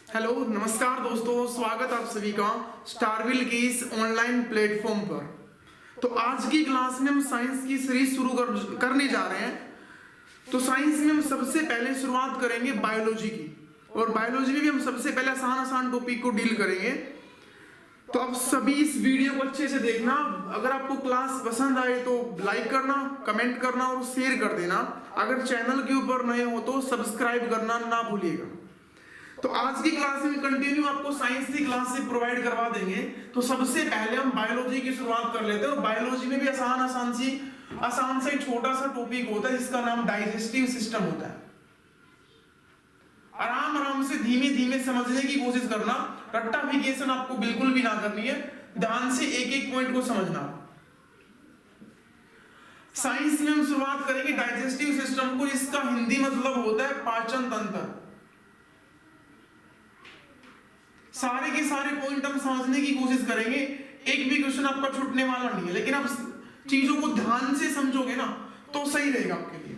Hello नमस्कार दोस्तों, स्वागत आप सभी का स्टारविल के इस ऑनलाइन प्लेटफॉर्म पर। तो आज की क्लास में हम साइंस की सीरीज शुरू करने जा रहे हैं। तो साइंस में हम सबसे पहले शुरुआत करेंगे बायोलॉजी की, और बायोलॉजी में भी हम सबसे पहले आसान टॉपिक को डील करेंगे। तो आप सभी इस वीडियो को अच्छे से देखना। अगर आपको क्लास पसंद आए तो लाइक करना, कमेंट करना और शेयर कर देना। अगर चैनल के ऊपर नए हो तो सब्सक्राइब करना ना भूलिएगा। तो आज की क्लास में कंटिन्यू आपको साइंस की क्लास से प्रोवाइड करवा देंगे। तो सबसे पहले हम बायोलॉजी की शुरुआत कर लेते हैं। और बायोलॉजी में भी आसान सा छोटा सा टॉपिक होता है जिसका नाम डाइजेस्टिव सिस्टम होता है। आराम से धीमे धीमे समझने की कोशिश करना। रट्टाफिकेशन आपको बिल्कुल भी ना करनी है, ध्यान से एक एक पॉइंट को समझना। साइंस में हम शुरुआत करेंगे डाइजेस्टिव सिस्टम को। इसका हिंदी मतलब होता है पाचन तंत्र। सारे के सारे पॉइंट हम समझने की कोशिश करेंगे। एक भी क्वेश्चन आपका छूटने वाला नहीं है, लेकिन आप चीजों को ध्यान से समझोगे ना तो सही रहेगा आपके लिए।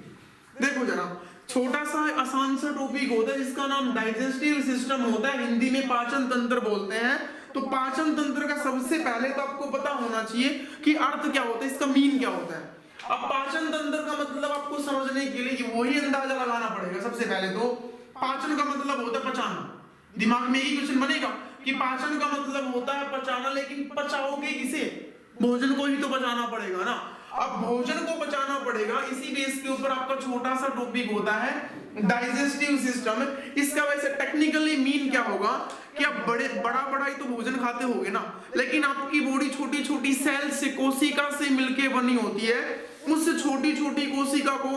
देखो जरा, छोटा सा आसान सा टॉपिक होता है जिसका नाम डाइजेस्टिव सिस्टम होता है। हिंदी में पाचन तंत्र बोलते हैं। तो पाचन तंत्र का सबसे पहले तो आपको पता होना चाहिए कि अर्थ क्या होता है, इसका मीन क्या होता है। अब पाचन तंत्र का मतलब आपको समझने के लिए वही अंदाजा लगाना पड़ेगा। सबसे पहले तो पाचन का मतलब होता है पचाना। दिमाग में ही क्वेश्चन बनेगा कि पाचन का मतलब होता है पचाना, लेकिन पचाओगे किसे? भोजन को ही तो पचाना पड़ेगा ना। अब भोजन को पचाना पड़ेगा, इसी बेस के ऊपर आपका छोटा सा टॉपिक होता है डाइजेस्टिव सिस्टम। इसका वैसे टेक्निकली मीन क्या होगा कि आप बड़ा ही तो भोजन खाते होगे ना, लेकिन आपकी बॉडी छोटी छोटी सेल से, कोशिका से मिलके बनी होती है। उस छोटी छोटी कोशिका को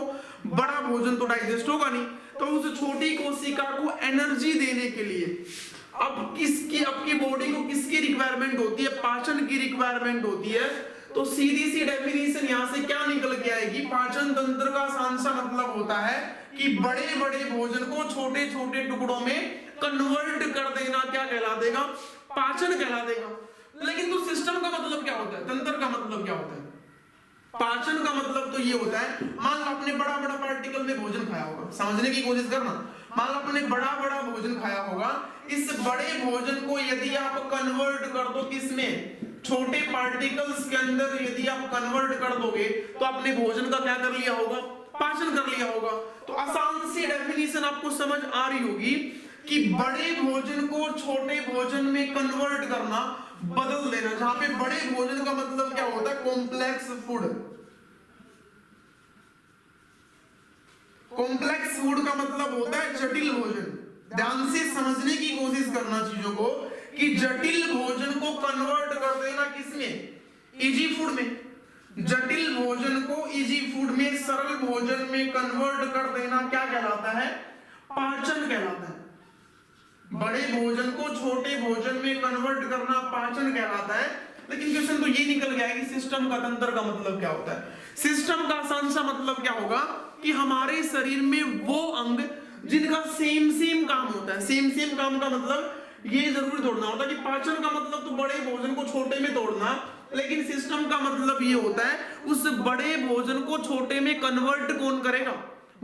बड़ा भोजन तो डाइजेस्ट होगा नहीं, तो उस छोटी कोशिका को एनर्जी देने के लिए अब आपकी बॉडी को किसकी रिक्वायरमेंट होती है? पाचन की रिक्वायरमेंट होती है। तो सीधी सी डेफिनेशन यहां से क्या निकल के आएगी? पाचन तंत्र का सांसा मतलब होता है कि बड़े बड़े भोजन को छोटे छोटे टुकड़ों में कन्वर्ट कर देना क्या कहला देगा? पाचन कहला देगा। लेकिन तो सिस्टम का मतलब क्या होता है? तंत्र का मतलब क्या होता है? पाचन का मतलब तो ये होता है, मान लो आपने बड़ा पार्टिकल में भोजन खाया होगा। समझने की कोशिश करना। मान लो आपने बड़ा भोजन खाया होगा। इस बड़े भोजन को यदि आप कन्वर्ट कर दो किसमें? छोटे पार्टिकल्स के अंदर यदि आप कन्वर्ट कर दोगे तो आपने भोजन का क्या कर लिया होगा? पाचन कर लिया होगा। तो आसान सी डेफिनेशन आपको समझ आ रही होगी कि बड़े भोजन को छोटे भोजन में कन्वर्ट करना, बदल देना। जहां पे बड़े भोजन का मतलब क्या होता है? Complex food. कॉम्प्लेक्स फूड का मतलब होता है जटिल भोजन। ध्यान से समझने की कोशिश करना चीजों को कि जटिल भोजन को कन्वर्ट कर देना किसमें? इजी फूड में। जटिल भोजन को इजी फूड में, सरल भोजन में कन्वर्ट कर देना क्या कहलाता है? पाचन कहलाता है। बड़े भोजन को छोटे भोजन में कन्वर्ट करना पाचन कहलाता है। लेकिन क्वेश्चन तो ये निकल गया है कि सिस्टम का, तंत्र का मतलब क्या होता है? सिस्टम का आसान सा मतलब क्या होगा कि हमारे शरीर में वो अंग जिनका सेम काम होता है। सेम काम का मतलब ये जरूरी तोड़ना होता है कि पाचन का मतलब तो बड़े भोजन को छोटे में तोड़ना, लेकिन सिस्टम का मतलब ये होता है उस बड़े भोजन को छोटे में कन्वर्ट कौन करेगा?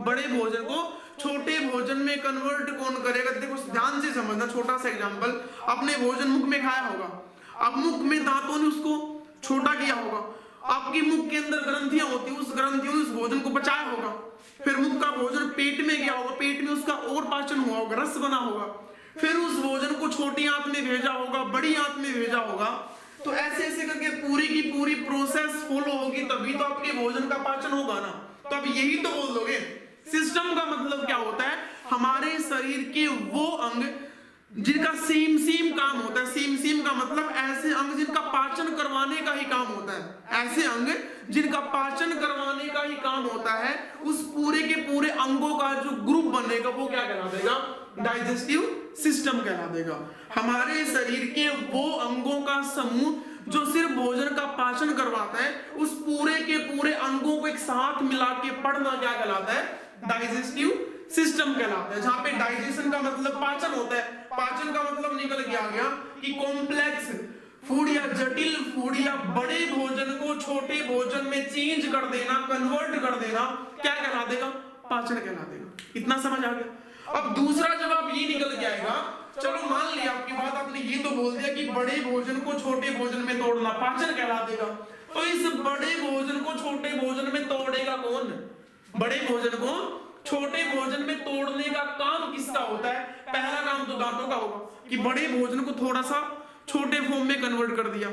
बड़े भोजन को छोटे भोजन में कन्वर्ट कौन करेगा? देखो ध्यान से समझना। छोटा सा एग्जांपल, आपने भोजन मुख में खाया होगा। अब मुख में दांतों ने उसको छोटा किया होगा। आपकी मुख के अंदर ग्रंथियां होती, उस ग्रंथियों ने उस भोजन को पचाया होगा। फिर मुख का भोजन पेट में गया होगा, पेट में उसका और पाचन हुआ होगा, रस बना होगा। फिर उस भोजन को छोटी आंत में भेजा होगा, बड़ी आंत में भेजा होगा। तो ऐसे करके पूरी की पूरी प्रोसेस फॉलो होगी, तभी तो आपके भोजन का पाचन होगा ना। तो अब यही तो बोल दोगे सिस्टम का मतलब क्या होता है? हमारे शरीर के वो अंग जिनका सेम काम होता है। सेम का मतलब ऐसे अंग जिनका पाचन करवाने का ही काम होता है। ऐसे अंग जिनका पाचन करवाने का ही काम होता है, उस पूरे के पूरे अंगों का जो ग्रुप बनेगा वो क्या कहला देगा? डाइजेस्टिव सिस्टम कहला देगा। हमारे शरीर के वो अंगों का समूह जो सिर्फ भोजन का पाचन करवाता है, उस पूरे के पूरे अंगों को एक साथ मिला के पढ़ना क्या कहलाता है? डाइजेस्टिव सिस्टम कहलाता है। जहां पे डाइजेशन का मतलब पाचन होता है, पाचन का मतलब निकल के आ गया कि कॉम्प्लेक्स फूड या जटिल फूड या बड़े भोजन को छोटे भोजन में चेंज कर देना, कन्वर्ट कर देना क्या कहला देगा? पाचन कहला देगा। इतना समझ आ गया? अब दूसरा जवाब ये निकल के आएगा, चलो बड़े भोजन को छोटे भोजन में तोड़ना पाचन कहला देगा। तो इस बड़े भोजन को छोटे भोजन में तोड़ेगा कौन? बड़े भोजन को छोटे भोजन में तोड़ने का काम किसका होता है? पहला काम तो दांतों का होगा कि बड़े भोजन को थोड़ा सा छोटे फॉर्म में कन्वर्ट कर दिया।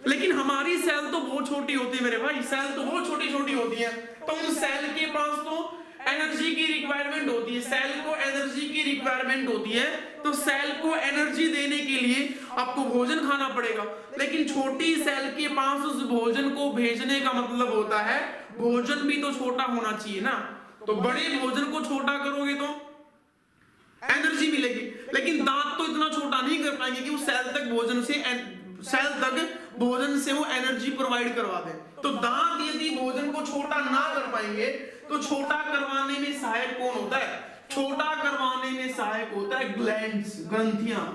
लेकिन हमारी सेल तो बहुत छोटी होती है मेरे भाई, सेल तो बहुत छोटी छोटी होती है। तो उन सेल के पास तो एनर्जी की रिक्वायरमेंट होती है, सेल को एनर्जी की रिक्वायरमेंट होती है। तो सेल को एनर्जी देने के लिए आपको भोजन खाना पड़ेगा। लेकिन छोटी सेल के पास उस भोजन को भेजने का मतलब होता है भोजन भी तो छोटा होना चाहिए ना। तो बड़े भोजन को छोटा करोगे तो एनर्जी मिलेगी, लेकिन दांत तो इतना छोटा नहीं कर पाएंगे कि वो सेल तक भोजन से वो एनर्जी प्रोवाइड करवा दे। तो दांत यदि भोजन को छोटा ना कर पाएंगे तो छोटा करवाने में सहायक कौन होता है? छोटा करवाने में सहायक होता है ग्लैंड्स, ग्रंथियां।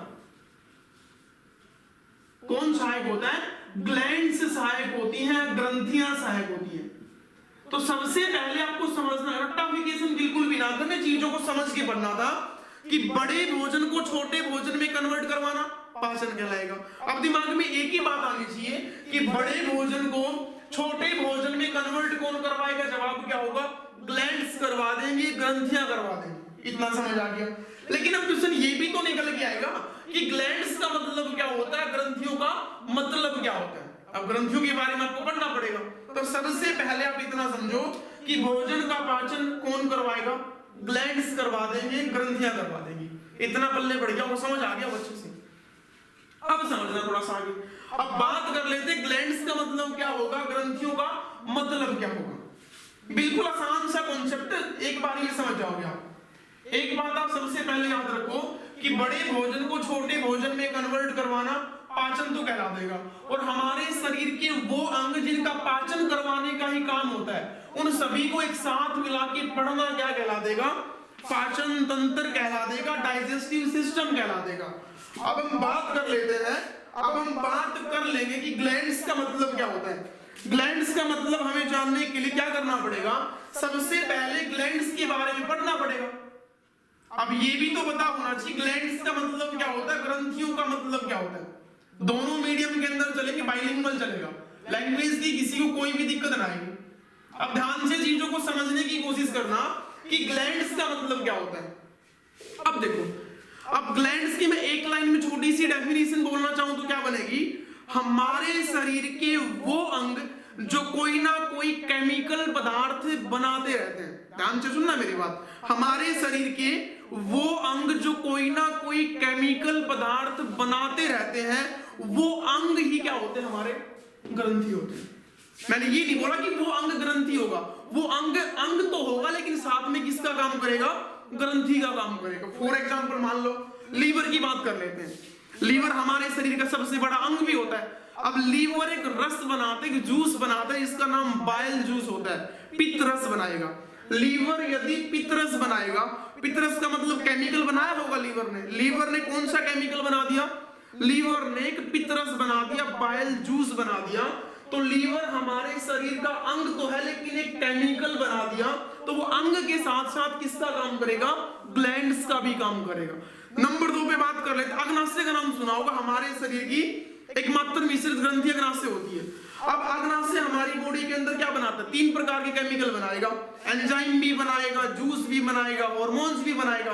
कौन सहायक होता है? ग्लैंड्स सहायक होती हैं, ग्रंथियां सहायक होती हैं। तो सबसे पहले आपको समझना है, रट्टाफिकेशन बिल्कुल भी ना करने, चीजों को समझ के पढ़ना था कि बड़े भोजन को छोटे भोजन में कन्वर्ट करवाना पाचन कहलाएगा। अब दिमाग में एक ही बात आनी चाहिए कि बड़े भोजन को छोटे भोजन में कन्वर्ट कौन करवाएगा? जवाब क्या होगा? ग्लैंड्स करवा देंगे, ग्रंथियां करवा देंगे। इतना समझ आ गया। लेकिन अब क्वेश्चन ये भी तो निकल के आएगा कि ग्लैंड्स का मतलब क्या होता है, ग्रंथियों का मतलब क्या होता है। अब ग्रंथियों के बारे में आपको पढ़ना पड़ेगा। तो सबसे पहले आप इतना समझो कि भोजन का पाचन कौन करवाएगा? ग्लैंड्स करवा देंगे, ग्रंथियां करवा देंगी। इतना पल्ले पड़ गया, वो समझ आ गया बच्चे से। अब समझना थोड़ा सा आगे। अब बात कर लेते ग्लैंड्स का मतलब क्या होगा, ग्रंथियों का मतलब क्या होगा। बिल्कुल आसान सा कॉन्सेप्ट, एक बार ये समझ जाओगे आप। एक बात आप सबसे पहले याद रखो कि बड़े भोजन को छोटे भोजन में कन्वर्ट करवाना पाचन तो कहला देगा। और हमारे शरीर के वो अंग जिनका पाचन करवाने का ही काम होता है, उन सभी को एक साथ मिला के पढ़ना क्या कहला देगा? पाचन तंत्र कहला देगा, डाइजेस्टिव सिस्टम कहला देगा। अब हम बात कर लेते हैं, अब हम बात कर लेंगे कि ग्लैंड्स का मतलब क्या होता है। ग्लैंड्स का मतलब हमें जानने के लिए क्या करना पड़ेगा? सबसे पहले ग्लैंड्स के बारे में पढ़ना पड़ेगा। अब ये भी तो पता होना चाहिए ग्लैंड्स का मतलब क्या होता है, ग्रंथियों का मतलब क्या होता है। दोनों मीडियम के अंदर चलेंगे, बाइलिंगुअल चलेगा, लैंग्वेज की किसी को कोई भी दिक्कत ना आएगी। अब ध्यान से चीजों को समझने की कोशिश करना कि ग्लैंड्स का मतलब क्या होता है। अब देखो, अब ग्लैंड्स की मैं एक लाइन में छोटी सी डेफिनेशन बोलना चाहूं तो क्या बनेगी? हमारे शरीर के वो अंग जो कोई ना कोई केमिकल पदार्थ बनाते रहते हैं। ध्यान से सुनना मेरी बात। हमारे शरीर के वो अंग जो कोई ना कोई केमिकल पदार्थ बनाते रहते हैं, वो अंग ही क्या होते हैं? हमारे ग्रंथि होते हैं। मैंने ये नहीं बोला कि वो अंग ग्रंथि होगा, वो अंग तो होगा, लेकिन साथ में किसका काम करेगा? ग्रंथि का काम करेगा। फॉर एग्जाम्पल मान लो लीवर की बात कर लेते हैं। लीवर हमारे शरीर का सबसे बड़ा अंग भी होता है। अब लीवर एक रस बनाते, एक जूस बनाता है, इसका नाम बाइल जूस होता है, पित्त रस बनाएगा। लीवर यदि पित्त रस बनाएगा, पित्त रस का मतलब केमिकल बनाया होगा लीवर ने। लीवर ने कौन सा केमिकल बना दिया? लीवर ने एक पित्त रस बना दिया, बाइल जूस बना दिया। तो लीवर हमारे शरीर का अंग तो है, लेकिन एक केमिकल बना दिया। तो वो अंग के साथ साथ किसका काम करेगा? ग्लैंड्स का भी काम करेगा। नंबर 2 पे बात कर लेते। अग्नाशय का नाम सुना होगा। हमारे शरीर की एकमात्र मिश्रित ग्रंथि अग्नाशय होती है। अब अग्नाशय हमारी बॉडी के अंदर क्या बनाता है? 3 प्रकार के केमिकल बनाएगा, एंजाइम भी बनाएगा, जूस भी बनाएगा, हार्मोन्स भी बनाएगा।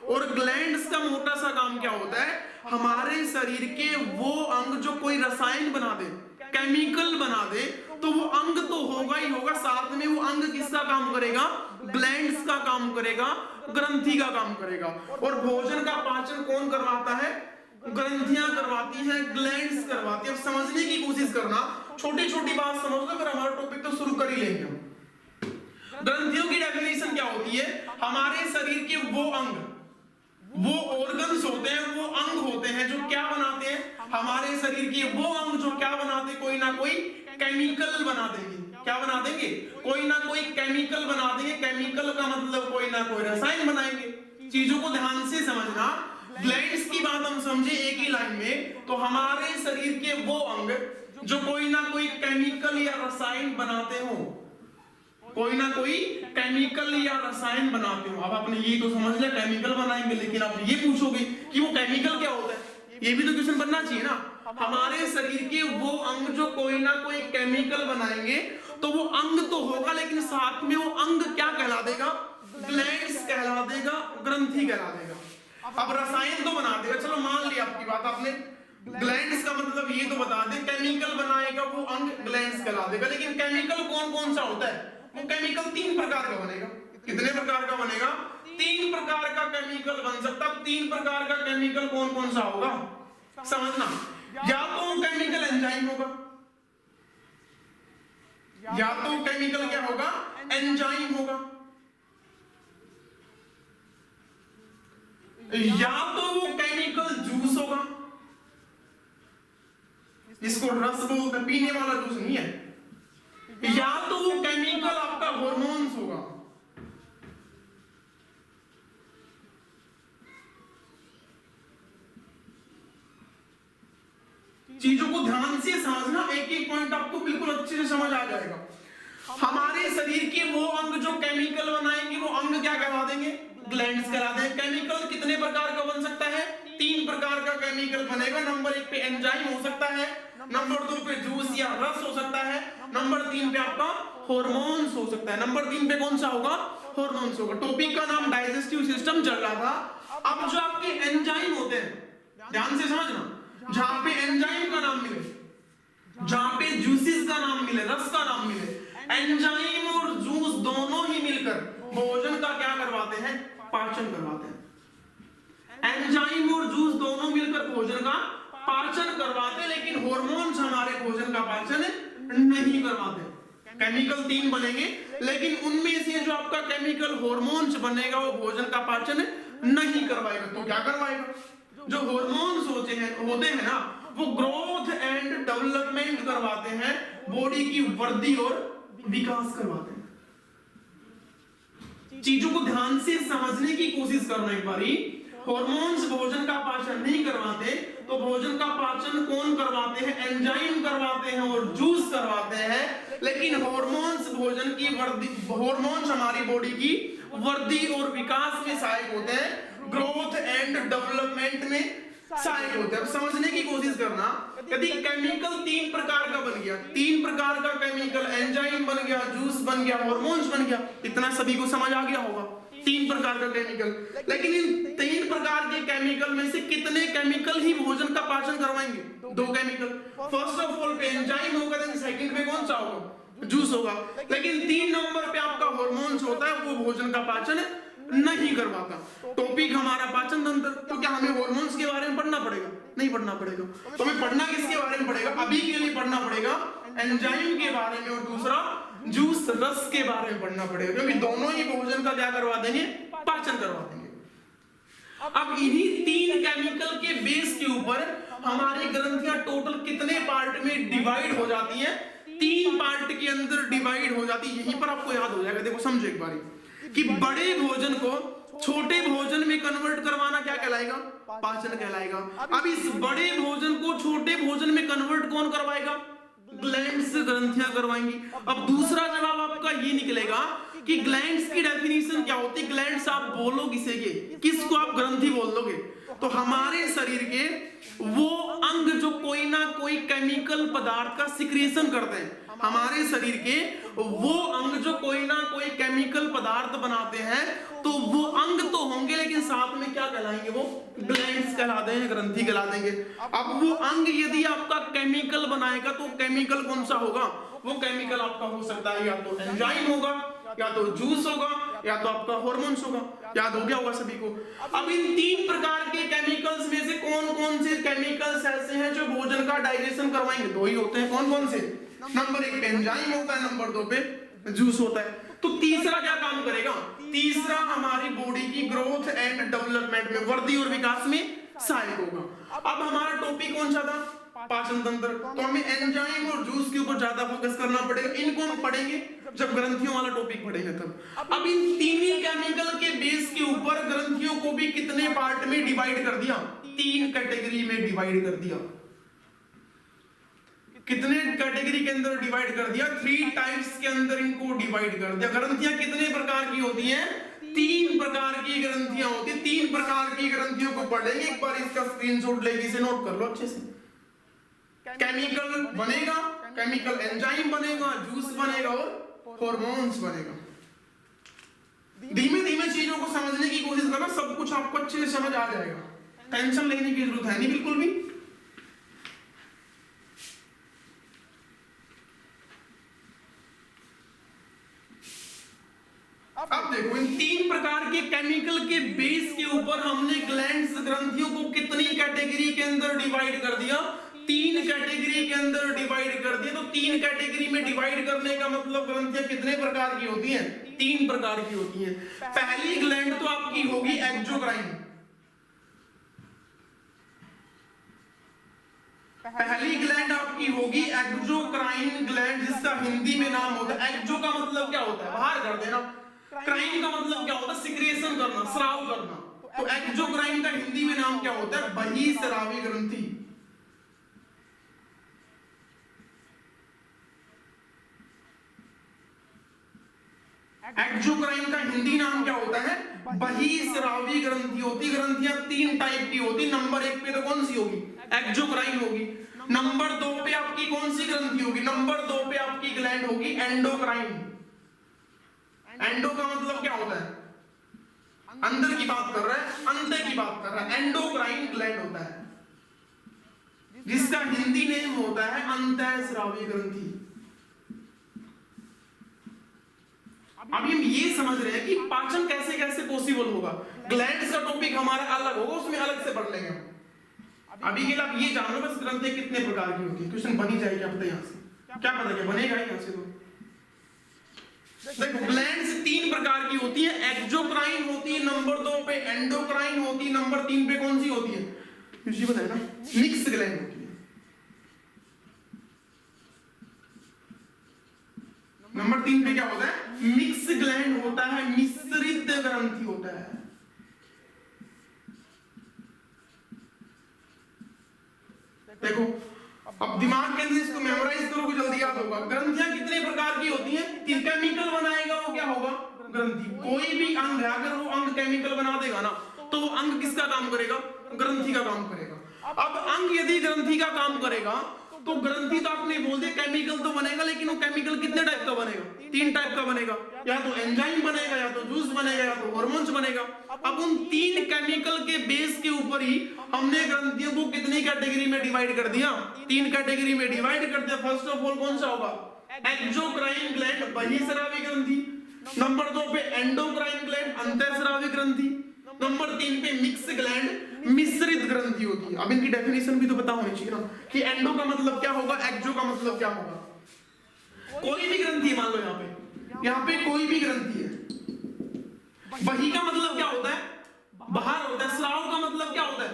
और ग्लैंड्स का मोटा सा काम क्या होता है? हमारे शरीर के वो अंग जो कोई रसायन बना दे, केमिकल बना दे, तो वो अंग तो होगा ही होगा, साथ में वो अंग किसका काम करेगा? ग्लैंड्स का काम करेगा, ग्रंथि का काम करेगा। और भोजन का पाचन कौन करवाता है? ग्रंथियां करवाती हैं, ग्लैंड्स करवाती है। अब समझने की कोशिश करना, छोटी छोटी बात समझ लो, फिर हमारा टॉपिक तो शुरू कर ही लेंगे हम। ग्रंथियों की डेफिनेशन क्या होती है? हमारे शरीर के वो अंग, वो ऑर्गन्स होते हैं, वो अंग होते हैं जो क्या बनाते हैं? हमारे शरीर के वो अंग जो क्या बनाते? कोई ना कोई केमिकल बना देंगे। क्या बना देंगे? कोई ना कोई केमिकल बना देंगे। केमिकल का मतलब कोई ना कोई रसायन बनाएंगे। चीजों को ध्यान से समझना। ग्लैंड्स की बात हम समझे एक ही लाइन में, तो हमारे शरीर के वो अंग जो कोई ना कोई केमिकल या रसायन बनाते हो, कोई ना कोई केमिकल या रसायन बनाते हो। अब आपने ये तो समझ लिया केमिकल बनाएंगे, लेकिन आप ये पूछोगे कि वो केमिकल क्या होता है? ये भी तो क्वेश्चन बनना चाहिए ना। हमारे शरीर के वो अंग जो कोई ना कोई केमिकल बनाएंगे, तो वो अंग तो होगा लेकिन साथ में वो अंग क्या कहला देगा? ग्लैंड्स कहला देगा, ग्रंथि कहला देगा। अब रसायन तो बना देगा, चलो मान लिया आपकी बात, आपने ग्लैंड्स का मतलब ये तो बता दें, केमिकल बनाएगा वो अंग ग्लैंड्स कहला देगा। लेकिन केमिकल कौन कौन सा होता है? वो केमिकल 3 प्रकार का बनेगा। कितने प्रकार का बनेगा? 3 प्रकार का केमिकल बन सकता है। 3 प्रकार का केमिकल कौन कौन सा होगा समझना। या तो केमिकल एंजाइम होगा, या तो केमिकल क्या होगा? एंजाइम होगा, या तो वो केमिकल जूस होगा, जिसको रस बोलते हैं, पीने वाला जूस नहीं है, या तो वो केमिकल आपका हार्मोन्स होगा। चीजों को ध्यान से समझना, एक एक पॉइंट आपको बिल्कुल अच्छे से समझ आ जाएगा। हमारे शरीर के वो अंग जो केमिकल बनाएंगे वो अंग क्या कहला देंगे? ग्लैंड्स कहला देंगे। केमिकल कितने प्रकार का बन सकता है? 3 प्रकार का केमिकल बनेगा। नंबर 1 पे एंजाइम हो सकता है, नंबर 2 पे जूस या रस हो सकता है, नंबर 3 पे आपका हार्मोन्स हो सकता है। नंबर 3 पे कौन सा होगा? हार्मोन्स होगा। टॉपिक का नाम डाइजेस्टिव सिस्टम चल रहा था। अब जो आपके एंजाइम होते हैं, ध्यान से समझना, जहां पे एंजाइम का नाम मिले, जहां पे जूसेस का नाम मिले, रस का नाम मिले, एंजाइम और जूस दोनों ही मिलकर भोजन का क्या करवाते हैं? पाचन करवाते हैं। एंजाइम और जूस दोनों मिलकर भोजन का पाचन करवाते हैं, लेकिन हार्मोन्स हमारे भोजन का पाचन नहीं करवाते। केमिकल 3 बनेंगे, लेकिन उनमें से जो आपका केमिकल हार्मोन्स बनेगा वो भोजन का पाचन नहीं करवाएगा। तो क्या करवाएगा? जो हार्मोन्स होते हैं ना, वो ग्रोथ एंड डेवलपमेंट करवाते हैं, बॉडी की वृद्धि और विकास करवाते हैं। चीजों को ध्यान से समझने की कोशिश करना एक बारी। हार्मोन्स भोजन का पाचन नहीं करवाते, तो भोजन का पाचन कौन करवाते हैं? एंजाइम करवाते हैं और जूस करवाते हैं। लेकिन हार्मोन्स भोजन की वृद्धि, हार्मोन्स हमारी बॉडी की वृद्धि और विकास में सहायक होते हैं, ग्रोथ एंड डेवलपमेंट में सहायक होते हैं। अब समझने की कोशिश करना, यदि केमिकल 3 प्रकार का बन गया, 3 प्रकार का केमिकल, एंजाइम बन गया, जूस बन गया, हार्मोन्स बन गया, इतना सभी को समझ आ गया होगा। 3 प्रकार का केमिकल, लेकिन इन 3 प्रकार के केमिकल में से कितने केमिकल ही भोजन का पाचन करवाएंगे? 2 केमिकल। फर्स्ट ऑफ ऑल पे एंजाइम होगा, देन सेकंड पे कौन सा होगा? जूस होगा। लेकिन 3 नंबर पे आपका हार्मोन्स होता है, वो भोजन का पाचन नहीं करवाता। टॉपिक हमारा पाचन तंत्र, तो क्या हमें हार्मोन्स के बारे में पढ़ना पड़ेगा? नहीं पढ़ना पड़ेगा। तो हमें पढ़ना किसके बारे में पड़ेगा? अभी के लिए पढ़ना पड़ेगा एंजाइम के बारे में, और दूसरा जूस रस के बारे में पढ़ना पड़ेगा, क्योंकि दोनों ही भोजन का क्या करवा देंगे? पाचन करवा देंगे। अब इन्हीं 3 केमिकल के बेस के ऊपर हमारी ग्रंथियां टोटल कितने पार्ट में डिवाइड हो जाती हैं? 3 पार्ट के अंदर डिवाइड हो जाती है। यहीं पर आपको याद हो जाएगा। देखो समझो एक बारी, कि बड़े भोजन को छोटे भोजन में कन्वर्ट करवाना क्या कहलाएगा? पाचन कहलाएगा। अब इस बड़े भोजन को छोटे भोजन में कन्वर्ट कौन करवाएगा? ग्लैंड्स, ग्रंथियां करवाएंगी। अब दूसरा जवाब आपका ये निकलेगा कि ग्लैंड्स की डेफिनेशन क्या होती है? ग्लैंड्स आप बोलो किसे के, किसको आप ग्रंथि बोल दोगे? तो हमारे शरीर के वो अंग जो कोई ना कोई केमिकल पदार्थ का सिक्रेशन करते हैं, हमारे शरीर के वो अंग जो कोई ना कोई केमिकल पदार्थ बनाते हैं, तो वो अंग तो होंगे, लेकिन साथ में क्या कहलाएंगे? वो ग्लैंड्स कहला देंगे, ग्रंथि कहला देंगे। अब वो अंग यदि आपका केमिकल बनाएगा, तो केमिकल कौन सा होगा? वो केमिकल आपका हो सकता है या तो एंजाइम होगा, या तो जूस होगा, या तो आपका हार्मोन्स होगा। याद हो गया होगा सभी को। अब इन 3 प्रकार के केमिकल्स में से कौन कौन से केमिकल्स ऐसे हैं जो भोजन का डाइजेशन करवाएंगे? 2 ही होते हैं। कौन कौन से? नंबर 1 पे एंजाइम होता है, नंबर 2 पे जूस होता है। तो तीसरा क्या काम करेगा? तीसरा हमारी बॉडी की ग्रोथ एंड डेवलपमेंट में, वृद्धि और विकास में सहायक होगा। अब हमारा टॉपिक कौन सा था? पाचन तंत्र। तो हमें एंजाइम और जूस के ऊपर ज्यादा फोकस करना पड़ेगा। इनको हम पढ़ेंगे जब ग्रंथियों वाला टॉपिक पढ़ेंगे तब। अब इन 3 ही केमिकल के बेस के ऊपर ग्रंथियों को भी कितने पार्ट में डिवाइड कर दिया? 3 कैटेगरी में डिवाइड कर दिया। कितने कैटेगरी के अंदर डिवाइड कर दिया? 3 टाइप्स के अंदर इनको डिवाइड कर दिया। ग्रंथियां कितने प्रकार की होती हैं? 3 प्रकार की ग्रंथियां होती हैं। 3 प्रकार की ग्रंथियों को पढ़ेंगे। एक बार इसका स्क्रीनशॉट लेके इसे नोट कर लो अच्छे से। केमिकल बनेगा, केमिकल एंजाइम बनेगा, जूस बनेगा और हॉर्मोन्स बनेगा। धीमे धीमे चीजों को समझने की कोशिश करना, सब कुछ आपको अच्छे से समझ आ जाएगा, टेंशन लेने की जरूरत है नहीं बिल्कुल भी। अब देखो इन 3 प्रकार के केमिकल के बेस के ऊपर हमने ग्लैंड्स ग्रंथियों को कितनी कैटेगरी के अंदर डिवाइड कर दिया, 3 कैटेगरी के अंदर डिवाइड कर दिया। तो 3 कैटेगरी में डिवाइड करने का मतलब ग्रंथियां कितने प्रकार की होती हैं, 3 प्रकार की होती हैं। पहली ग्लैंड तो आपकी होगी एक्सोक्राइन, पहली ग्लैंड आपकी होगी एक्सोक्राइन ग्लैंड, जिसका हिंदी में नाम होता है, एक्सो का मतलब क्या होता है, बाहर कर देना, क्राइन का मतलब क्या होता है, सिक्रेशन करना, स्राव करना। तो एक्सोक्राइन का हिंदी में नाम क्या होता है, बहिस्रावी ग्रंथि। एक्सोक्राइन का हिंदी नाम क्या होता है, बहिस्रावी ग्रंथि होती। ग्रंथियां 3 टाइप की होती। नंबर 1 पे तो कौन सी होगी, एक्सोक्राइन होगी। नंबर 2 पे आपकी कौन सी ग्रंथि होगी, नंबर 2 पे आपकी ग्लैंड होगी एंडोक्राइन। एंडो का मतलब क्या होता है, अंदर की बात कर रहा है, अंदर की बात कर रहा है। एंडोक्राइन ग्लैंड होता है, जिसका हिंदी नेम होता है अंतःस्रावी ग्रंथि। अभी हम ये समझ रहे हैं कि पाचन कैसे कैसे पॉसिबल होगा। ग्लैंड्स का टॉपिक हमारा अलग होगा, उसमें अलग से पढ़ लेंगे। अभी के लिए आप ये जान लो बस ग्रंथि कितने प्रकार की होती है। क्वेश्चन बनी जाएगी क्या पता, यहाँ से क्या पता क्या बनेगा यहाँ से। तो देखो ग्लैंड्स 3 प्रकार की होती है। एक्सोक्राइन होती है, नंबर 2 पे एंडोक्राइन होती है, नंबर 3 पे कौन सी होती है, पता है ना, मिक्स ग्लैंड होती है। नंबर 3 पे क्या होता है, मिक्स ग्लैंड होता है, मिश्रित ग्रंथि होता है। देखो अब दिमाग के अंदर इसको मेमोराइज करो, जल्दी याद होगा। ग्रंथियां कितने प्रकार की होती हैं, केमिकल बनाएगा वो क्या होगा, ग्रंथि। कोई भी अंग है, अगर वो अंग केमिकल बना देगा ना, तो वो अंग किसका काम करेगा, ग्रंथि का काम करेगा। अब अंग यदि ग्रंथि का काम करेगा तो ग्रंथि तो आपने बोल दिया केमिकल तो बनेगा, लेकिन वो केमिकल कितने टाइप का बनेगा, 3 टाइप का बनेगा। या तो एंजाइम बनेगा, या तो जूस बनेगा, या तो हॉर्मोन्स बनेगा। अब उन 3 केमिकल के बेस के ऊपर ही हमने ग्रंथियों को कितनी कैटेगरी में डिवाइड कर दिया, 3 कैटेगरी में डिवाइड कर दिया। फर्स्ट ऑफ ऑल कौन सा होगा, एक्सोक्राइन ग्लैंड, बहिस्रावी ग्रंथि। नंबर 2 पे एंडोक्राइन ग्लैंड, अंतःस्रावी ग्रंथि। नंबर 3 पे मिक्स ग्लैंड, मिश्रित ग्रंथि होती है। अब इनकी डेफिनेशन भी तो पता होनी चाहिए ना, कि एंडो का मतलब क्या होगा, एक्सो का मतलब क्या होगा। कोई भी ग्रंथि मान लो, यहाँ पे कोई भी ग्रंथि है। बही का मतलब क्या होता है, बाहर होता है। स्राव का मतलब क्या होता है,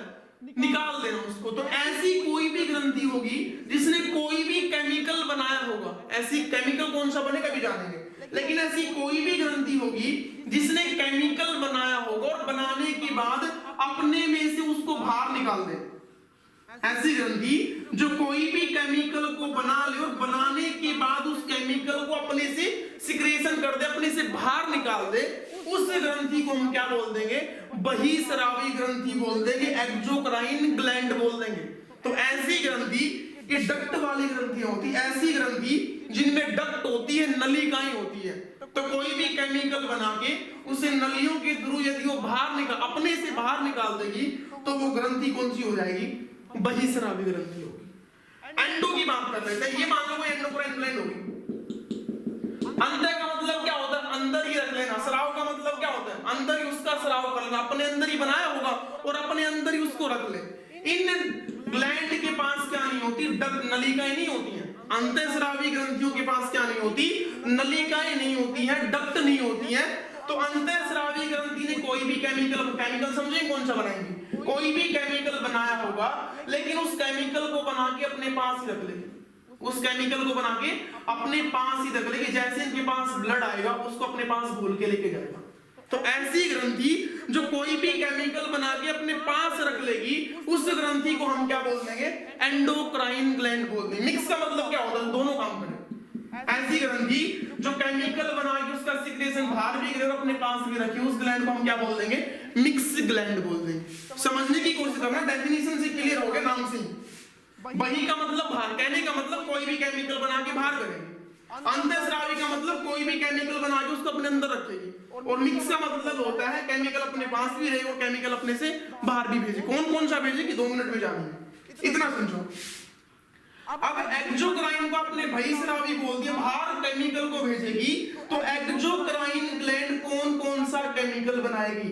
निकाल देना उसको। तो ऐसी कोई भी ग्रंथि होगी जिसने कोई भी केमिकल बनाया होगा, ऐसी केमिकल कौन सा बनेगा भी जानेंगे, लेकिन ऐसी कोई भी ग्रंथि होगी जिसने केमिकल बनाया होगा और बनाने के बाद अपने में से उसको बाहर निकाल दे। ऐसी ग्रंथि जो कोई भी केमिकल को बना ले और बनाने के बाद उस केमिकल को अपने से सिक्रेशन कर दे, अपने से बाहर निकाल दे, उस ग्रंथि को हम क्या बोल देंगे, बहिस्रावी ग्रंथि बोल देंगे, एक्सोक्राइन ग्लैंड बोल देंगे। तो ऐसी ग्रंथि, ये डक्ट वाली ग्रंथियां होती है, ऐसी ग्रंथि जिनमें डक्ट होती है, नलिकाएं होती है। तो कोई भी केमिकल बना के उसे नलियों के थ्रू यदि वो बाहर निकाल, अपने से बाहर निकाल देगी, तो वो ग्रंथि कौन सी हो जाएगी, बहिस्रावी ग्रंथि होगी। एंडो की बात कर रहे थे, ये मान लो एंडोक्राइन ग्लैंड होगी। अंदर का मतलब क्या होता है, अंदर ही रख लेना। स्राव का मतलब क्या होता है, अंदर ही उसका स्राव करना, अपने अंदर ही बनाया होगा और अपने अंदर ही उसको रख ले। इन ग्लैंड के पास क्या नहीं होती, नलिकाएं नहीं होती हैं। अंतःस्रावी ग्रंथियों के पास क्या नहीं होती, नलिकाएं नहीं होती हैं, डक्ट नहीं होती हैं। तो अंतःस्रावी ग्रंथि ने कोई भी केमिकल समझे कौन सा बनाएंगे, कोई भी केमिकल बनाया होगा, लेकिन उस केमिकल को बना के अपने पास ही रख लेगी। उस केमिकल को बना के अपने पास ही रख लेगी। जैसे इनके पास ब्लड आएगा, उसको अपने पास घोल के लेके जाएगा। तो ऐसी ग्रंथि जो कोई भी केमिकल बना के अपने पास रख लेगी, उस ग्रंथि को हम क्या बोल देंगे, एंडोक्राइन ग्लैंड बोल देंगे। मिक्स का मतलब क्या होता है, दोनों काम करें। ऐसी ग्रंथि जो केमिकल बना के उसका सिक्रेशन बाहर भी करे और अपने पास भी रखे, उस ग्लैंड को हम क्या बोल देंगे, मिक्स ग्लैंड बोल देंगे। समझने की कोशिश करना, डेफिनेशन से क्लियर हो गया नाम से। बही का मतलब बाहर, कहने का मतलब कोई भी केमिकल बना के बाहर करेगी। अंतःस्रावी का मतलब कोई भी केमिकल बना के उसको अपने अंदर रखेगी। और मिक्स का मतलब होता है केमिकल अपने पास भी रहे और केमिकल अपने से बाहर भी भेजे। कौन कौन सा भेजे कि 2 मिनट में जाना है, इतना समझो। अब एक्सोक्राइन को अपने बहिस्रावी बोल दिया, बाहर केमिकल को भेजेगी, तो एक्सोक्राइन ग्लैंड कौन कौन सा केमिकल बनाएगी?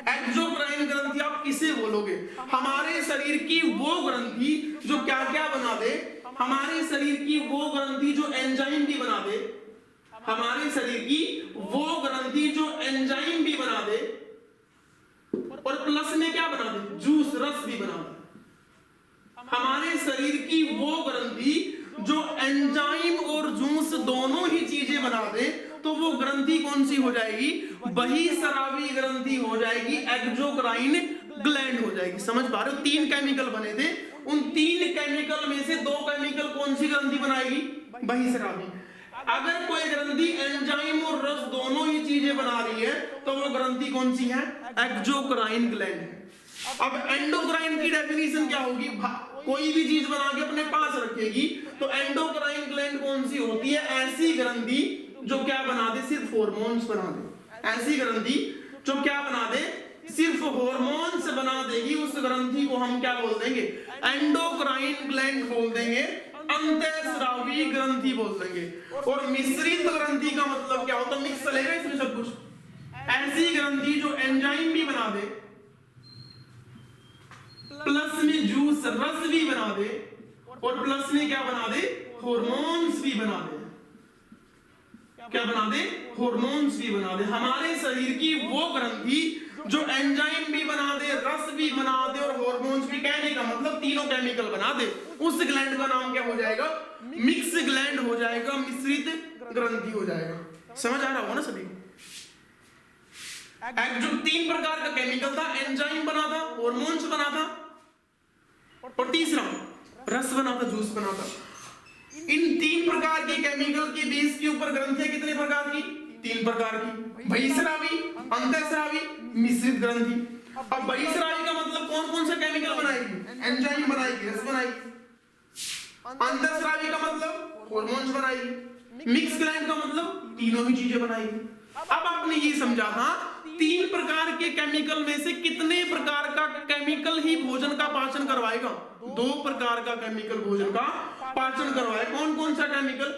एक्सोक्राइन ग्रंथि आप किसे बोलोगे? हमारे शरीर की वो ग्रंथि जो क्या क्या बना दे, हमारे शरीर की वो ग्रंथि जो एंजाइम भी बना दे, हमारे शरीर की वो ग्रंथि जो एंजाइम भी बना दे और प्लस में क्या बना दे? जूस, रस भी बना दे। हमारे शरीर की वो ग्रंथि जो एंजाइम और जूस दोनों ही चीजें बना दे, तो वो ग्रंथि कौन सी हो जाएगी? बहिस्रावी ग्रंथि हो जाएगी, एक्सोक्राइन ग्लैंड हो जाएगी। समझ पा रहे हो? 3 केमिकल बने थे, उन 3 केमिकल में से 2 केमिकल कौन सी ग्रंथि बनाएगी? बहिस्रावी। अगर कोई ग्रंथि एंजाइम और रस दोनों ही चीजें बना रही है, तो वो ग्रंथि कौन सी है? एक्सोक्राइन ग्लैंड है। अब एंडोक्राइन की डेफिनेशन क्या होगी? कोई भी चीज बना के अपने पास रखेगी, तो एंडोक्राइन ग्लैंड कौन सी होती है? ऐसी ग्रंथि जो क्या बना दे? सिर्फ हार्मोन्स बना दे। ऐसी ग्रंथि जो क्या बना दे? सिर्फ हार्मोन्स बना देगी। उस ग्रंथि को हम क्या बोल देंगे? एंडोक्राइन ग्लैंड बोल देंगे, अंतःस्रावी ग्रंथि बोल देंगे। और मिश्रित ग्रंथि का मतलब क्या होता है? मिक्स चलेगा इसमें सब कुछ। ऐसी ग्रंथि जो एंजाइम भी बना दे, प्लस में जूस, रस भी बना दे, और प्लस में क्या बना दे? हार्मोन्स भी बना दे। क्या बना दे? हार्मोन्स भी बना दे। हमारे शरीर की वो ग्रंथि जो एंजाइम भी बना दे, रस भी बना दे और हार्मोन्स भी, कहने का मतलब तीनों केमिकल बना दे, उस ग्लैंड का नाम क्या हो जाएगा? मिक्स ग्लैंड हो जाएगा, मिश्रित ग्रंथि हो जाएगा। समझ आ रहा होगा ना सभी को? जो 3 प्रकार का केमिकल था, एंजाइम बना था, हार्मोन्स बना था, और तीसरा रस बना था, जूस बना था। इन 3 प्रकार के केमिकल के बेस के ऊपर ग्रंथियां कितने प्रकार की? 3 प्रकार की। बहिस्रावी, अंतःस्रावी, मिश्रित ग्रंथि। अब बहिस्रावी का मतलब कौन कौन सा केमिकल बनाएगी? एंजाइम बनाएगी, रस बनाएगी। अंतःस्रावी का मतलब हार्मोन्स बनाएगी। मिक्स ग्लैंड का मतलब तीनों ही चीजें बनाएगी। अब आपने ये समझा था 3 प्रकार के केमिकल में से कितने प्रकार का केमिकल ही भोजन का पाचन करवाएगा? 2 प्रकार का केमिकल भोजन का पाचन करवाएगा। कौन कौन सा केमिकल?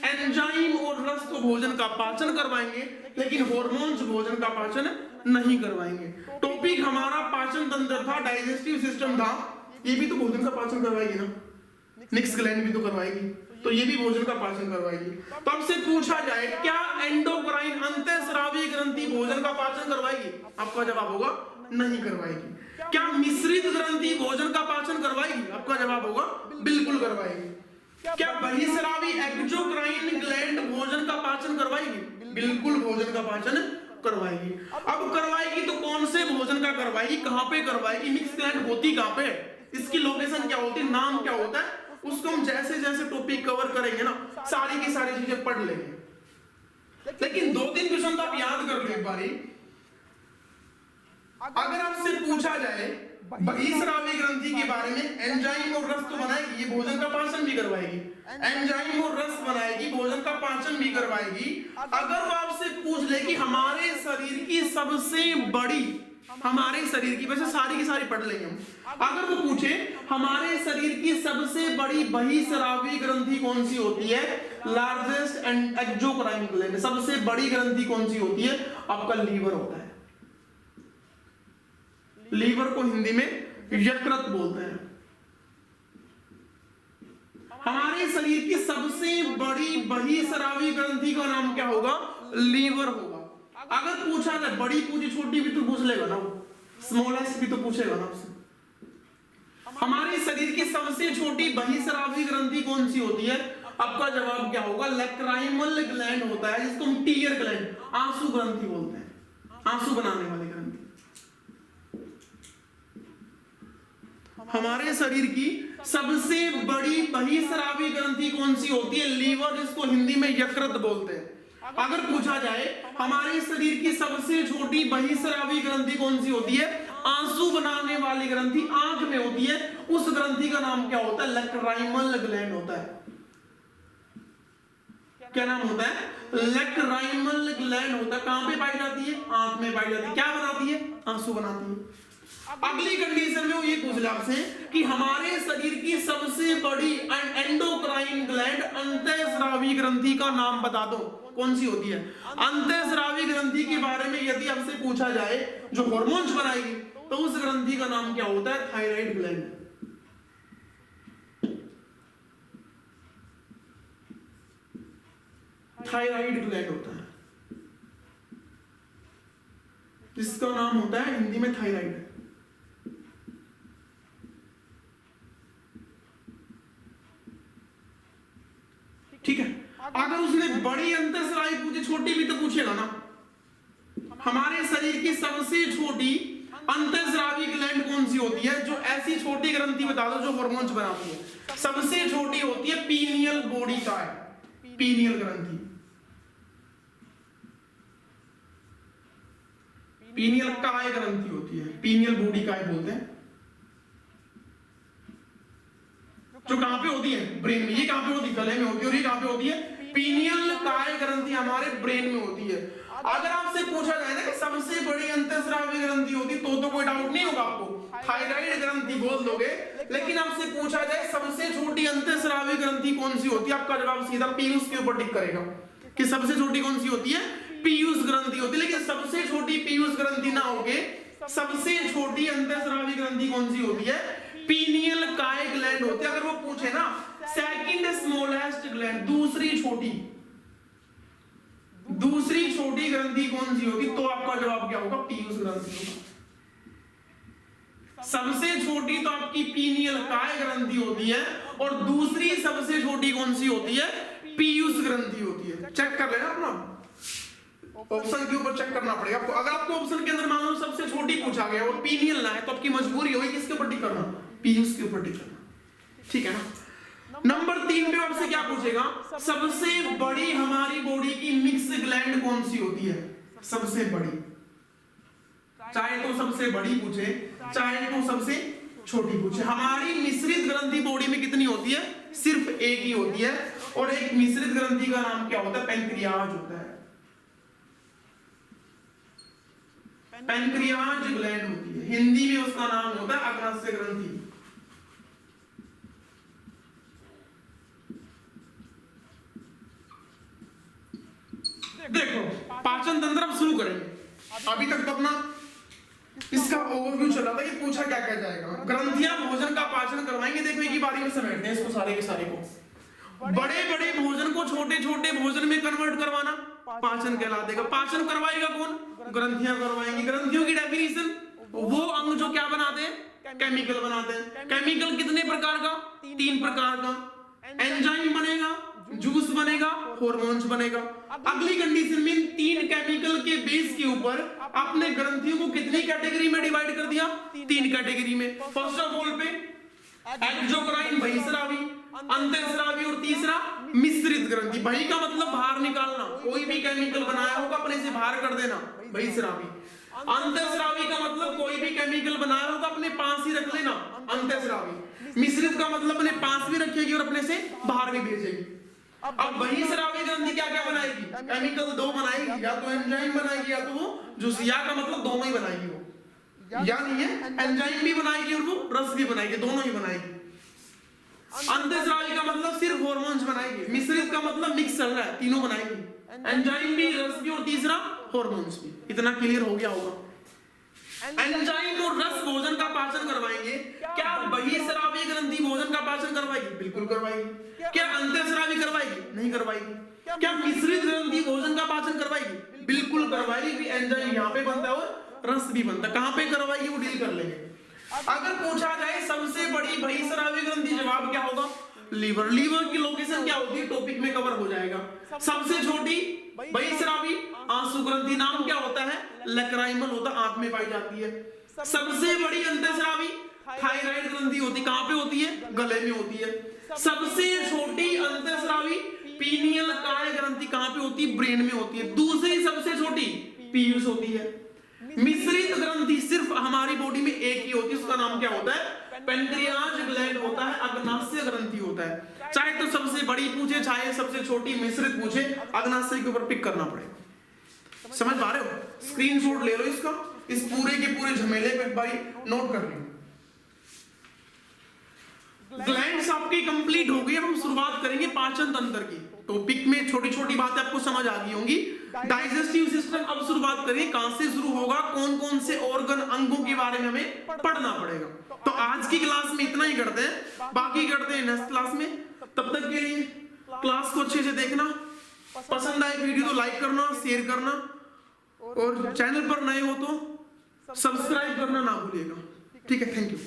एंजाइम और रस तो भोजन का पाचन करवाएंगे, लेकिन हार्मोन्स भोजन का पाचन नहीं करवाएंगे। टॉपिक हमारा पाचन तंत्र था, डाइजेस्टिव सिस्टम था, ये भी तो भोजन का पाचन करवाएगी ना। मिक्स ग्लैंड भी तो करवाएगी, तो ये भी भोजन का पाचन करवाएगी। तो अब से पूछा जाए क्या एंडोक्राइन अंतःस्रावी ग्रंथि भोजन का पाचन करवाएगी? आपका जवाब होगा नहीं करवाएगी। क्या मिश्रित ग्रंथि भोजन का पाचन करवाएगी? आपका जवाब होगा बिल्कुल करवाएगी। क्या बहिस्रावी एक्सोक्राइन ग्लैंड भोजन का पाचन करवाएगी? बिल्कुल भोजन का पाचन करवाएगी। अब करवाएगी तो कौन से भोजन का करवाएगी, कहां पे करवाएगी? मिक्स ग्लैंड होती कहां पे, इसकी लोकेशन क्या होती है, नाम क्या होता है, उसको हम जैसे जैसे टॉपिक कवर करेंगे ना, सारी की सारी चीजें पढ़ लेंगे। लेकिन 2-3 क्वेश्चन तो आप याद कर लो एक बारी। अगर आपसे पूछा जाए बहिस्रावी ग्रंथि के बारे में, एंजाइम और रस तो बनाएगी, ये भोजन का पाचन भी करवाएगी। एंजाइम और रस बनाएगी, भोजन का पाचन भी करवाएगी। अगर वो आपसे पूछ ले कि हमारे शरीर की सबसे बड़ी, हमारे शरीर की, वैसे सारी की सारी पढ़ लेंगे हम, अगर वो पूछे हमारे शरीर की सबसे बड़ी बहिस्रावी ग्रंथि कौन सी होती है, लार्जेस्ट एंड एक्सोक्राइन ग्लैंड, सबसे बड़ी ग्रंथि कौन सी होती है? आपका लीवर होता है। लीवर को हिंदी में यकृत बोलते हैं। हमारे शरीर की सबसे बड़ी बहिस्रावी ग्रंथि का नाम क्या होगा? लीवर होगा। अगर पूछा जाए बड़ी पूछी छोटी भी तो पूछ लेगा ना, स्मॉलेस्ट भी तो पूछेगा ना आपसे। हमारे शरीर की सबसे छोटी बहिस्रावी ग्रंथि कौन सी होती है? आपका जवाब क्या होगा? लैक्राइमल ग्लैंड होता है, जिसको हम टीयर ग्लैंड, आंसू ग्रंथि बोलते हैं, आंसू बनाने वाली ग्रंथि। हमारे शरीर की सबसे बड़ी बहिस्रावी ग्रंथि कौन सी होती है? लीवर, जिसको हिंदी में यकृत बोलते हैं। अगर पूछा जाए हमारे शरीर की सबसे छोटी बहिस्रावी ग्रंथि कौन सी होती है? आंसू बनाने वाली ग्रंथि आंख में होती है, उस ग्रंथि का नाम क्या होता है? लैक्राइमल ग्लैंड होता है। क्या नाम होता है? लैक्राइमल ग्लैंड होता है। कहां पे पाई जाती है? आंख में पाई जाती है। क्या बनाती है? आंसू बनाती है। अगली कंडीशन में वो ये पूछ रहा आपसे कि हमारे शरीर की सबसे बड़ी एंडोक्राइन ग्लैंड अंतःस्रावी ग्रंथि का नाम बता दो, कौन सी होती है? अंतःस्रावी ग्रंथि के बारे में यदि आपसे पूछा जाए जो हार्मोन्स बनाएगी, तो उस ग्रंथि का नाम क्या होता है? Thyroid gland. थायराइड ग्लैंड होता है, जिसका नाम होता है हिंदी में थायराइड। ठीक है, अगर उसने बड़ी अंतःस्रावी पूछी, छोटी भी तो पूछेगा ना। हमारे शरीर की सबसे छोटी अंतःस्रावी ग्लैंड कौन सी होती है? जो ऐसी छोटी ग्रंथि बता दो जो हार्मोन्स बनाती है। सबसे छोटी होती है पीनियल बॉडी का है, पीनियल ग्रंथि। पीनियल काय ग्रंथि होती है, पीनियल बॉडी काय बोलते हैं। जो कहां पे होती है? ब्रेन में। ये कहां पे होती है? गले में होती है। और ये कहां पे होती है? पीनियल काय ग्रंथि हमारे ब्रेन में होती है। अगर आपसे पूछा जाए ना कि सबसे बड़ी अंतःस्रावी ग्रंथि होती, तो कोई डाउट नहीं होगा आपको, थायराइड ग्रंथि बोल दोगे। लेकिन आपसे पूछा जाए सबसे छोटी अंतःस्रावी ग्रंथि कौन सी होती है, आपका जवाब सीधा पीयूष के ऊपर टिक करेगा कि सबसे छोटी कौन सी होती है? पीयूष ग्रंथि होती है। लेकिन सबसे छोटी पीयूष ग्रंथि ना होके सबसे छोटी अंतःस्रावी ग्रंथि कौन सी होती है? पीनियल काय ग्लैंड होती है। अगर वो पूछे ना सेकंड स्मॉलेस्ट ग्लैंड, दूसरी छोटी ग्रंथि कौन सी होगी, तो आपका जवाब क्या होगा? पीयूष ग्रंथि होगा। सबसे छोटी तो आपकी पीनियल काय ग्रंथि होती है, और दूसरी सबसे छोटी कौन सी होती है? पीयूष ग्रंथि होती है। चेक कर लेना अपना, ऑप्शन के ऊपर चेक करना पड़ेगा आपको। अगर आपको ऑप्शन के अंदर मान लो सबसे छोटी पूछा गया और पीनियल ना है, तो आपकी मजबूरी होगी किसके ऊपर टिक करना? पीयूष के ऊपर टिक करना। ठीक है ना। नंबर 3 पे आपसे क्या पूछेगा? सबसे बड़ी हमारी बॉडी की मिक्स ग्लैंड कौन सी होती है? सबसे बड़ी, चाहे तो सबसे बड़ी पूछे, चाहे तो सबसे छोटी पूछे। हमारी मिश्रित ग्रंथि बॉडी में कितनी होती है? सिर्फ एक ही होती है। और एक मिश्रित ग्रंथि का नाम क्या होता है? पैंक्रियाज होता है। पैंक्रियाज ग्लैंड होती है, हिंदी में उसका नाम होता है अग्नाशय ग्रंथि। देखो, पाचन तंत्र अब शुरू करेंगे। अभी तक तो अपना इसका ओवरव्यू चल रहा था कि पूछा क्या क्या जाएगा। ग्रंथियां भोजन का पाचन करवाएंगे। देखो एक ही बारी में समेटते हैं इसको, सारे के सारे को। बड़े बड़े भोजन को छोटे छोटे भोजन में कन्वर्ट करवाना पाचन कहला देगा। पाचन करवाएगा कौन? ग्रंथियां करवाएंगी। ग्रंथियों की डेफिनेशन, वो अंग जो क्या बनाते हैं? केमिकल बनाते हैं। केमिकल कितने प्रकार का? 3 प्रकार का। एंजाइम बनेगा, जूस बनेगा, हार्मोन्स बनेगा। अगली कंडीशन में 3 केमिकल के बेस के ऊपर आपने ग्रंथियों को कितनी कैटेगरी में डिवाइड कर दिया? 3 कैटेगरी में। फर्स्ट ऑफ ऑल पे एक्सोक्राइन बहिस्रावी, अंतःस्रावी, और तीसरा मिश्रित ग्रंथि। बहि का मतलब बाहर निकालना, कोई भी केमिकल बनाया होगा अपने से बाहर कर देना, बहिस्रावी। अंतःस्रावी का मतलब कोई भी केमिकल बनाया होगा अपने पास ही रख लेना, अंतःस्रावी। मिश्रित का मतलब अपने पास भी रखेगी और अपने से बाहर भी भेजेगी। अब बहिस्रावी ग्रंथि क्या क्या बनाएगी? केमिकल 2 बनाएगी, या तो एंजाइम बनाएगी या तो वो जूस। या का मतलब दोनों ही बनाएगी वो, या नहीं है, एंजाइम भी बनाएगी और वो रस भी बनाएगी, दोनों ही बनाएगी। अंतःस्रावी का मतलब सिर्फ हार्मोन्स बनाएगी। मिश्रित का मतलब मिक्स चल रहा है, तीनों बनाएगी, एंजाइम भी, रस भी, और तीसरा हार्मोन्स भी। इतना क्लियर हो गया होगा। एंजाइम और रस भोजन का पाचन करवाएंगे। क्या बहिस्रावी ग्रंथि भोजन का पाचन करवाएगी? बिल्कुल करवाएगी। क्या अंतःस्रावी करवाएगी? नहीं करवाएगी। क्या मिश्रित ग्रंथि भोजन का पाचन करवाएगी? बिल्कुल करवाएगी। एंजाइम यहाँ पे बनता है और रस भी बनता है। कहां पे करवाएगी वो डील कर लेंगे। अगर पूछा जाए सबसे बड़ी बहिस्रावी ग्रंथि, जवाब क्या होगा? लीवर। लीवर की लोकेशन क्या होती है? टॉपिक में कवर हो जाएगा। सबसे छोटी बहिस्रावी आंसू ग्रंथि, नाम क्या होता है? लैक्राइमल होता है, आंख में पाई जाती है। सबसे बड़ी अंतःस्रावी थायराइड ग्रंथि होती, कहां पे होती है? गले में होती है। सबसे छोटी अंतःस्रावी पीनियल काय ग्रंथि कहां पे होती है? ब्रेन में होती है। दूसरी सबसे छोटी पीयूष होती है। मिश्रित ग्रंथि सिर्फ हमारी बॉडी में एक ही होती है, उसका नाम क्या होता है? पेनक्रियाज ग्लैंड होता है, अग्नाशय ग्रंथि होता है। चाहे तो सबसे बड़ी पूछे, चाहे सबसे छोटी मिश्रित पूछे, अग्नाशय के ऊपर पिक करना पड़ेगा। समझ पा रहे हो? स्क्रीनशॉट ले लो इसका, इस पूरे के पूरे झमेले पे एक बारी नोट कर लो। ग्लैंड्स आपकी कंप्लीट हो गई। अब हम शुरुआत करेंगे पाचन तंत्र की। टॉपिक में छोटी छोटी बातें आपको समझ आ गई होंगी। डाइजेस्टिव सिस्टम अब शुरुआत करें, कहां से शुरू होगा, कौन कौन से ऑर्गन अंगों के बारे में हमें पढ़ना पड़ेगा। तो आज की क्लास में इतना ही करते हैं, बाकी करते हैं नेक्स्ट क्लास में। तब तक के लिए क्लास को अच्छे से देखना, पसंद आए वीडियो तो लाइक करना, शेयर करना, और चैनल पर नए हो तो सब्सक्राइब करना ना भूलिएगा। ठीक है, थैंक यू।